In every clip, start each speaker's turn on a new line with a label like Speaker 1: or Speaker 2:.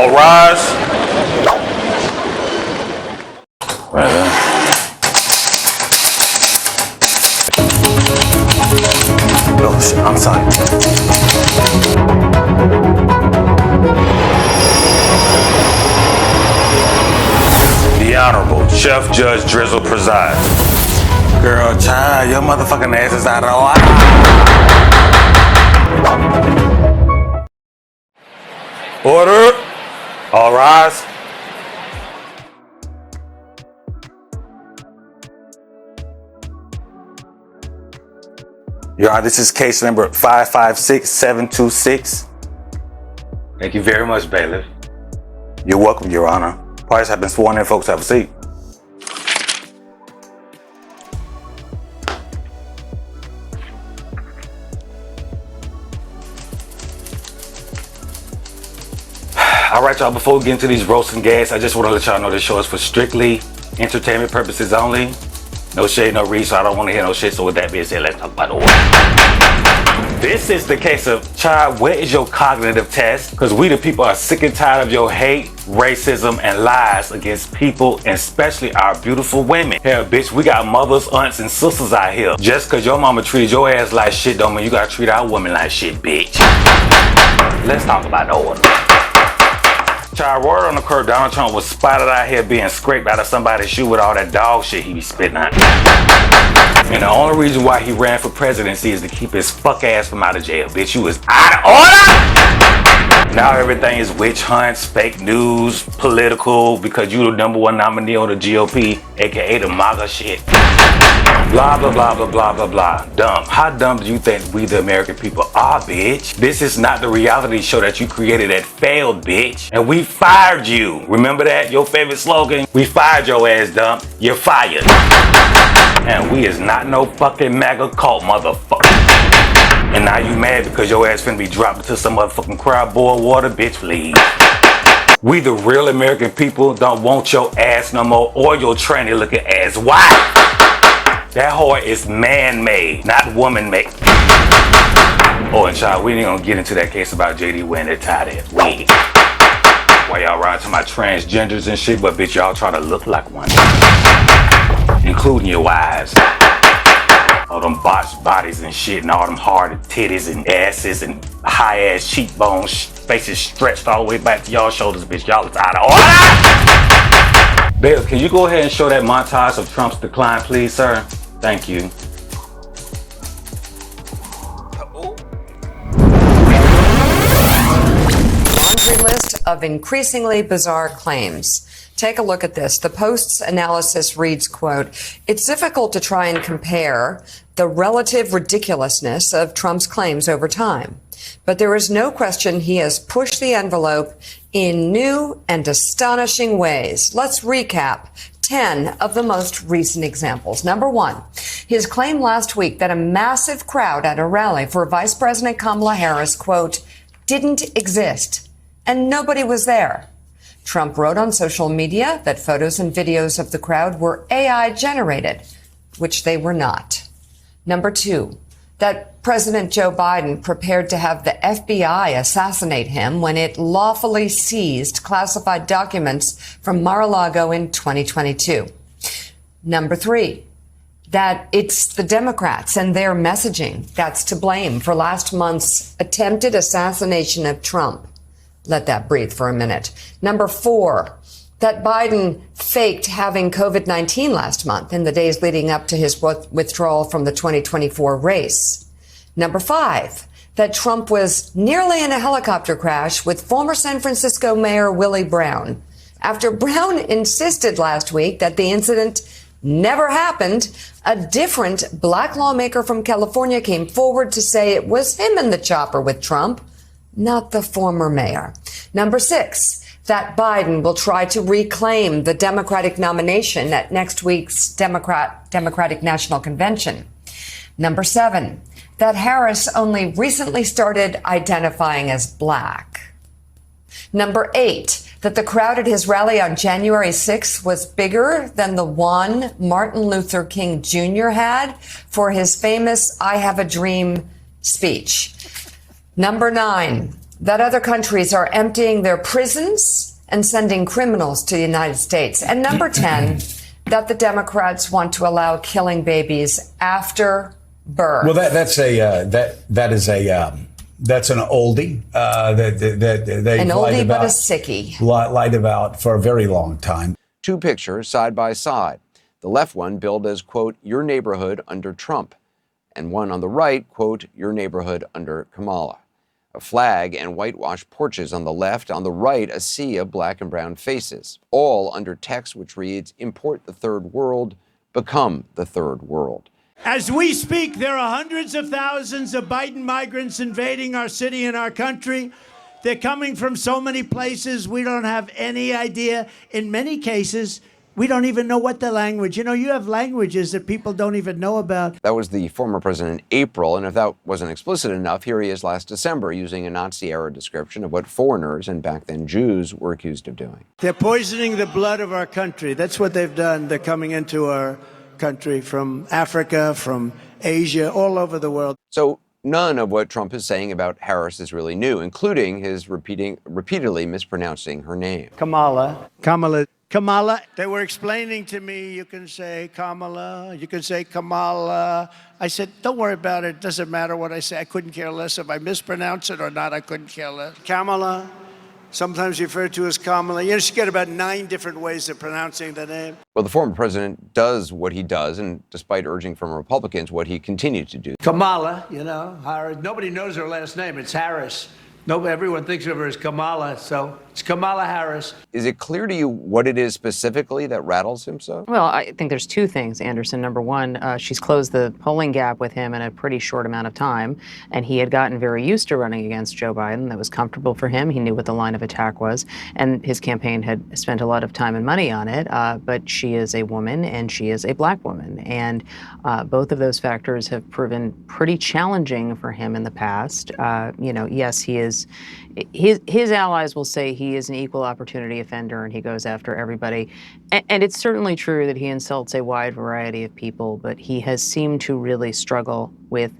Speaker 1: All rise. Right there. Oh shit, I'm sorry. The Honorable Chef Judge Drizzle presides. Girl, child, your motherfucking ass is out of line. Order. All rise. Your Honor, this is case number 556726.
Speaker 2: Thank you very much, bailiff.
Speaker 1: You're welcome, Your Honor. Parties have been sworn in, folks. Have a seat.
Speaker 2: All right, y'all, before we get into these roasting gas, I just want to let y'all know this show is for strictly entertainment purposes only. No shade, no read, so I don't want to hear no shit. So with that being said, let's talk about the order. This is the case of, child, where is your cognitive test? Because we the people are sick and tired of your hate, racism, and lies against people, and especially our beautiful women. Hell, bitch, we got mothers, aunts, and sisters out here. Just because your mama treated your ass like shit don't mean you gotta treat our women like shit, bitch. Let's talk about the order. Child, word on the curb, Donald Trump was spotted out here being scraped out of somebody's shoe with all that dog shit he be spitting out. And the only reason why he ran for presidency is to keep his fuck ass from out of jail. Bitch, you was out of order! Now everything is witch hunts, fake news, political, because you the #1 nominee on the GOP, aka the MAGA shit. Blah, blah, blah, blah, blah, blah, blah. Dumb. How dumb do you think we the American people are, bitch? This is not the reality show that you created that failed, bitch. And we fired you. Remember that? Your favorite slogan? We fired your ass, dumb. You're fired. And we is not no fucking MAGA cult, motherfucker. And now you mad because your ass finna be dropped into some motherfucking crowd boiled water, bitch, please. We the real American people don't want your ass no more or your tranny looking ass. Why? That whore is man-made, not woman-made. Oh, and child, we ain't gonna get into that case about JD wearing that tight-ass wig. Why y'all riding to my transgenders and shit, but bitch, y'all try to look like one. Including your wives. All them botched bodies and shit, and all them hard titties and asses and high-ass cheekbones, faces stretched all the way back to y'all shoulders, bitch. Y'all is out of order! Babe, can you go ahead and show that montage of Trump's decline, please, sir? Thank you.
Speaker 3: Laundry list of increasingly bizarre claims. Take a look at this. The Post's analysis reads, quote, "It's difficult to try and compare the relative ridiculousness of Trump's claims over time. But there is no question he has pushed the envelope in new and astonishing ways." Let's recap 10 of the most recent examples. Number one, his claim last week that a massive crowd at a rally for Vice President Kamala Harris, quote, "didn't exist and nobody was there." Trump wrote on social media that photos and videos of the crowd were AI generated, which they were not. Number two, that President Joe Biden prepared to have the FBI assassinate him when it lawfully seized classified documents from Mar-a-Lago in 2022. Number three, that it's the Democrats and their messaging that's to blame for last month's attempted assassination of Trump. Let that breathe for a minute. Number four, that Biden faked having COVID-19 last month in the days leading up to his withdrawal from the 2024 race. Number five, that Trump was nearly in a helicopter crash with former San Francisco Mayor Willie Brown, after Brown insisted last week that the incident never happened. A different black lawmaker from California came forward to say it was him in the chopper with Trump, not the former mayor. Number six, that Biden will try to reclaim the Democratic nomination at next week's Democratic National Convention. Number seven, that Harris only recently started identifying as black. Number eight, that the crowd at his rally on January 6th was bigger than the one Martin Luther King Jr. had for his famous "I Have a Dream" speech. Number nine, that other countries are emptying their prisons and sending criminals to the United States. And number 10, that the Democrats want to allow killing babies after birth.
Speaker 4: Well, that's an oldie that they
Speaker 3: an
Speaker 4: lied
Speaker 3: oldie
Speaker 4: about,
Speaker 3: but a sickie.
Speaker 4: lied about for a very long time.
Speaker 5: Two pictures side by side. The left one billed as, quote, your neighborhood under Trump, and one on the right, quote, your neighborhood under Kamala. A flag and whitewashed porches on the left, on the right, a sea of black and brown faces, all under text which reads, import the third world, become the third world.
Speaker 6: As we speak, there are hundreds of thousands of Biden migrants invading our city and our country. They're coming from so many places we don't have any idea. In many cases, we don't even know what the language. You know, you have languages that people don't even know about.
Speaker 5: That was the former president in April, and if that wasn't explicit enough, here he is last December using a Nazi-era description of what foreigners, and back then Jews, were accused of doing.
Speaker 6: They're poisoning the blood of our country. That's what they've done. They're coming into our country from Africa, from Asia, all over the world.
Speaker 5: So none of what Trump is saying about Harris is really new, including his repeatedly mispronouncing her name.
Speaker 6: Kamala. They were explaining to me, you can say Kamala, you can say Kamala. I said, don't worry about it. It doesn't matter what I say. I couldn't care less if I mispronounce it or not. I couldn't care less. Kamala, sometimes referred to as Kamala. You know, she got about 9 different ways of pronouncing the name.
Speaker 5: Well, the former president does what he does, and despite urging from Republicans, what he continued to do.
Speaker 6: Kamala, you know, Harris. Nobody knows her last name. It's Harris. Everyone thinks of her as Kamala, so it's Kamala Harris.
Speaker 5: Is it clear to you what it is specifically that rattles him so?
Speaker 7: Well, I think there's 2 things, Anderson. Number one, she's closed the polling gap with him in a pretty short amount of time, and he had gotten very used to running against Joe Biden. That was comfortable for him. He knew what the line of attack was, and his campaign had spent a lot of time and money on it, but she is a woman, and she is a black woman, and both of those factors have proven pretty challenging for him in the past. Yes, he is. His allies will say he is an equal opportunity offender and he goes after everybody. And it's certainly true that he insults a wide variety of people, but he has seemed to really struggle with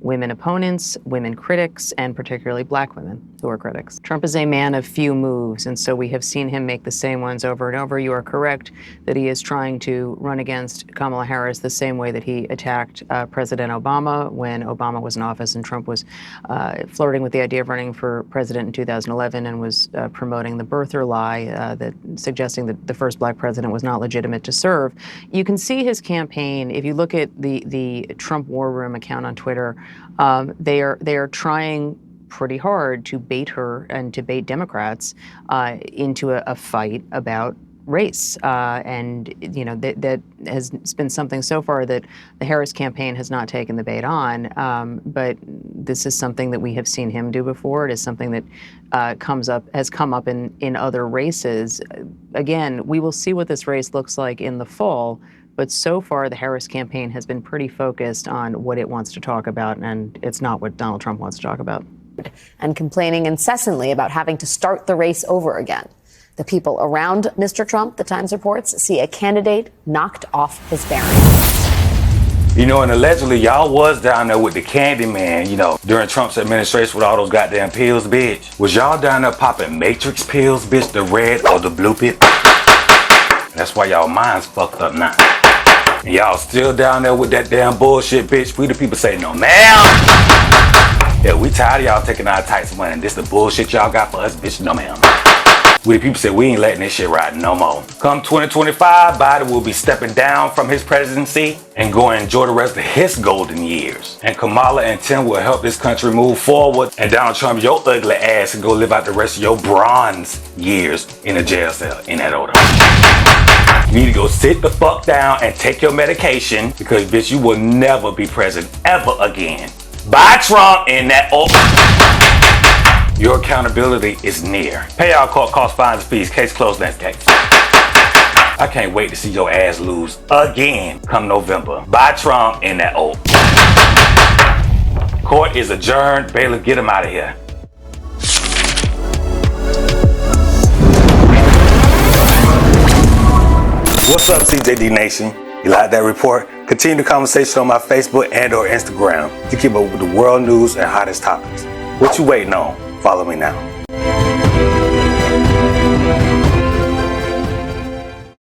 Speaker 7: women opponents, women critics, and particularly black women who are critics. Trump is a man of few moves, and so we have seen him make the same ones over and over. You are correct that he is trying to run against Kamala Harris the same way that he attacked President Obama when Obama was in office and Trump was flirting with the idea of running for president in 2011 and was promoting the birther lie, that suggesting that the first black president was not legitimate to serve. You can see his campaign, if you look at the Trump War Room account on Twitter, they are trying pretty hard to bait her and to bait Democrats into a fight about race. And, you know, that has been something so far that the Harris campaign has not taken the bait on. But this is something that we have seen him do before. It is something that has come up in other races. Again, we will see what this race looks like in the fall. But so far, the Harris campaign has been pretty focused on what it wants to talk about, and it's not what Donald Trump wants to talk about.
Speaker 8: And complaining incessantly about having to start the race over again. The people around Mr. Trump, the Times reports, see a candidate knocked off his bearings.
Speaker 2: You know, and allegedly y'all was down there with the candy man, you know, during Trump's administration with all those goddamn pills, bitch. Was y'all down there popping Matrix pills, bitch, the red or the blue pill? That's why y'all minds fucked up now. And y'all still down there with that damn bullshit, bitch. We the people say, no, ma'am. Yeah, we tired of y'all taking our tax money. This the bullshit y'all got for us, bitch. No, ma'am. We the people say, we ain't letting this shit ride no more. Come 2025, Biden will be stepping down from his presidency and go and enjoy the rest of his golden years. And Kamala and Tim will help this country move forward. And Donald Trump, your ugly ass, can go live out the rest of your bronze years in a jail cell in that order. You need to go sit the fuck down and take your medication because, bitch, you will never be president ever again. Bye, Trump, in that Your accountability is near. Pay our court costs, fines, and fees. Case closed, next case. I can't wait to see your ass lose again come November. Bye, Trump, in that Court is adjourned. Bailiff, get him out of here. What's up, CJD Nation? You like that report? Continue the conversation on my Facebook and or Instagram to keep up with the world news and hottest topics. What you waiting on?
Speaker 1: Follow me now.